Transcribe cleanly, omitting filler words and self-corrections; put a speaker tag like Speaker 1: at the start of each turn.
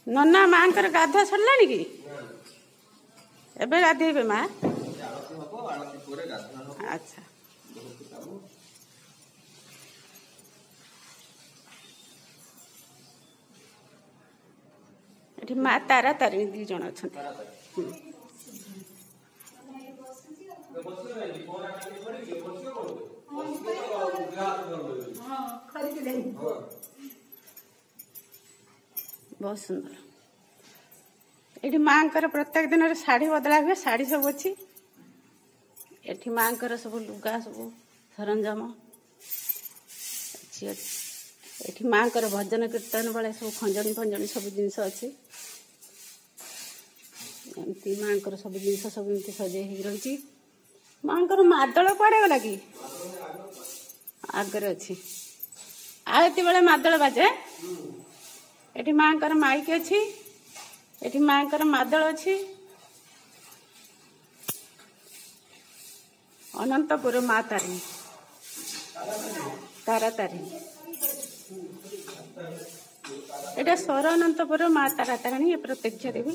Speaker 1: नना माँ गाधुआ सरला कि एबे गाधेबे माँ। अच्छा ये माँ तारा तारिणी दी जन अच्छा बहुत सुंदर। ये माँ प्रत्येक दिन शाढ़ी बदला हुए शाढ़ी सब अच्छी ये माँ सब लुगा सब सरंजाम ये माँ भजन कीर्तन बेले सब खंजनी फंजनी सब जिनस अच्छी एमती माँ सब जिन सब एमती सजे रही माँ मादल कड़े गला कि आगे अच्छी आरती बेले मादल बाजे ये माँ माइक अच्छी ये माँ मादल अच्छी अनंतपुर माँ तारिणी तारा तारिणी एटा स्वर अनंतपुर माँ तारा तारिणी प्रत्यक्ष देवी।